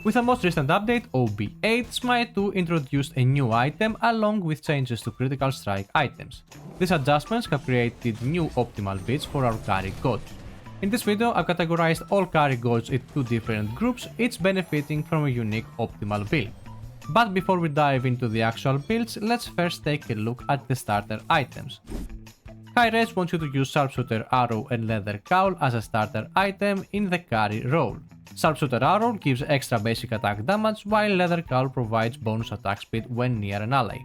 With the most recent update, OB8, Smite 2 introduced a new item along with changes to critical strike items. These adjustments have created new optimal builds for our carry gods. In this video, I've categorized all carry gods into two different groups, each benefiting from a unique optimal build. But before we dive into the actual builds, let's first take a look at the starter items. High Res wants you to use Sharpshooter Arrow and Leather Cowl as a starter item in the carry role. Sharpshooter Arrow gives extra basic attack damage, while Leather Cowl provides bonus attack speed when near an ally.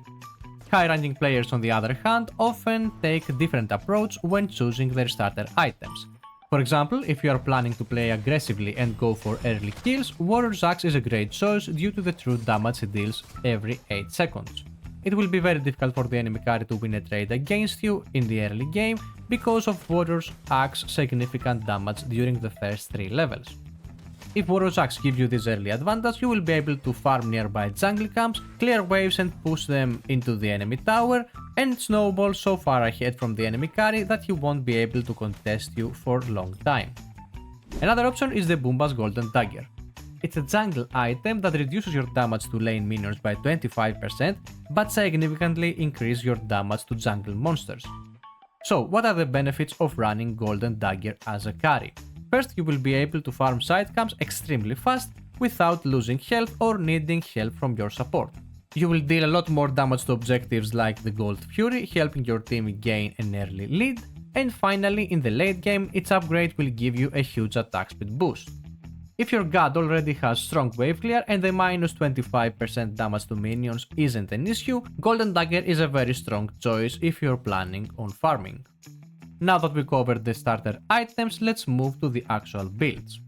High-ranking players, on the other hand, often take a different approach when choosing their starter items. For example, if you are planning to play aggressively and go for early kills, Warrior's Axe is a great choice due to the true damage it deals every 8 seconds. It will be very difficult for the enemy carry to win a trade against you in the early game because of Warrior's Axe significant damage during the first 3 levels. If Warrior's Axe gives you this early advantage, you will be able to farm nearby jungle camps, clear waves and push them into the enemy tower, and snowball so far ahead from the enemy carry that he won't be able to contest you for a long time. Another option is the Boomba's Golden Dagger. It's a jungle item that reduces your damage to lane minions by 25%, but significantly increases your damage to jungle monsters. So, what are the benefits of running Golden Dagger as a carry? First, you will be able to farm side camps extremely fast without losing health or needing help from your support. You will deal a lot more damage to objectives like the Gold Fury, helping your team gain an early lead. And finally, in the late game, its upgrade will give you a huge attack speed boost. If your god already has strong wave clear and the minus 25% damage to minions isn't an issue, Golden Dagger is a very strong choice if you're planning on farming. Now that we covered the starter items, let's move to the actual builds.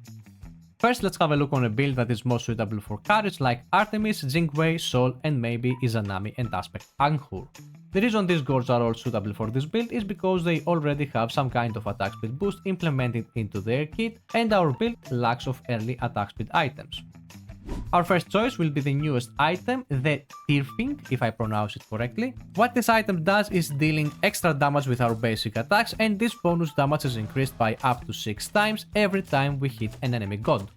First, let's have a look on a build that is most suitable for carries like Artemis, Jingwei, Sol, and maybe Izanami and Aspect Anghur. The reason these gods are all suitable for this build is because they already have some kind of attack speed boost implemented into their kit, and our build lacks of early attack speed items. Our first choice will be the newest item, the Tirfing, if I pronounce it correctly. What this item does is dealing extra damage with our basic attacks, and this bonus damage is increased by up to 6 times every time we hit an enemy god.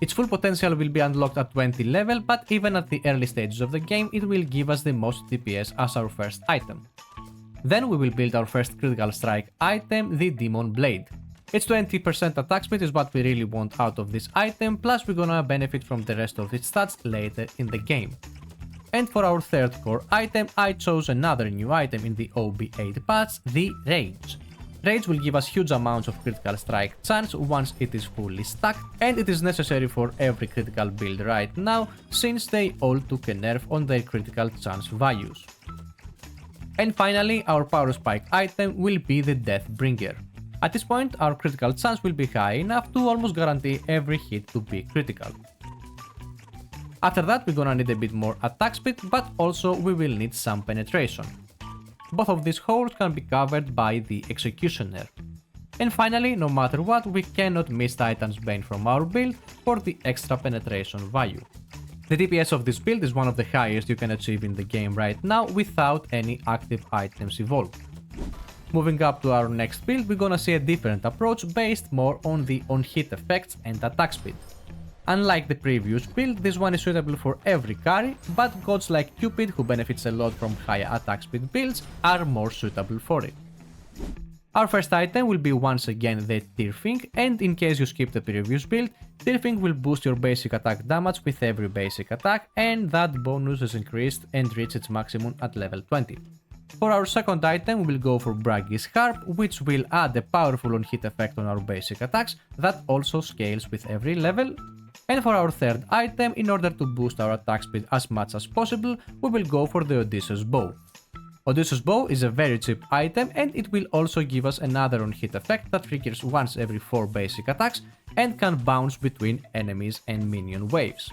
Its full potential will be unlocked at 20 level, but even at the early stages of the game it will give us the most DPS as our first item. Then we will build our first critical strike item, the Demon Blade. Its 20% attack speed is what we really want out of this item, plus we're gonna benefit from the rest of its stats later in the game. And for our third core item, I chose another new item in the OB8 patch, the Rage. Rage will give us huge amounts of critical strike chance once it is fully stacked, and it is necessary for every critical build right now since they all took a nerf on their critical chance values. And finally, our power spike item will be the Deathbringer. At this point, our critical chance will be high enough to almost guarantee every hit to be critical. After that, we're gonna need a bit more attack speed, but also we will need some penetration. Both of these holes can be covered by the Executioner. And finally, no matter what, we cannot miss Titan's Bane from our build for the extra penetration value. The DPS of this build is one of the highest you can achieve in the game right now without any active items evolved. Moving up to our next build, we're gonna see a different approach based more on the on-hit effects and attack speed. Unlike the previous build, this one is suitable for every carry, but gods like Cupid, who benefits a lot from higher attack speed builds, are more suitable for it. Our first item will be once again the Tirfing, and in case you skip the previous build, Tirfing will boost your basic attack damage with every basic attack, and that bonus is increased and reaches its maximum at level 20. For our second item, we will go for Braggy's Harp, which will add a powerful on-hit effect on our basic attacks that also scales with every level. And for our third item, in order to boost our attack speed as much as possible, we will go for the Odysseus Bow. Odysseus Bow is a very cheap item, and it will also give us another on-hit effect that triggers once every 4 basic attacks and can bounce between enemies and minion waves.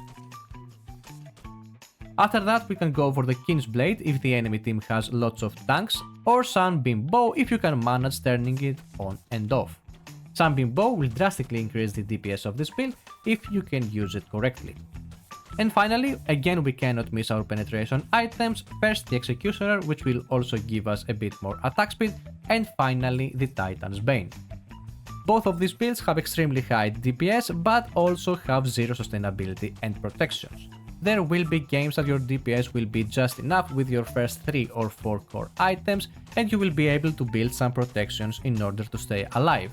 After that, we can go for the King's Blade if the enemy team has lots of tanks, or Sunbeam Bow if you can manage turning it on and off. Sunbeam Bow will drastically increase the DPS of this build if you can use it correctly. And finally, again we cannot miss our penetration items, first the Executioner, which will also give us a bit more attack speed, and finally the Titan's Bane. Both of these builds have extremely high DPS, but also have zero sustainability and protections. There will be games that your DPS will be just enough with your first 3 or 4 core items, and you will be able to build some protections in order to stay alive.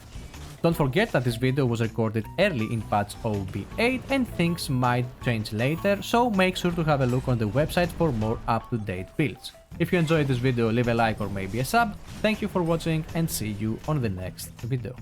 Don't forget that this video was recorded early in patch OB8 and things might change later, so make sure to have a look on the website for more up-to-date builds. If you enjoyed this video, leave a like or maybe a sub. Thank you for watching and see you on the next video.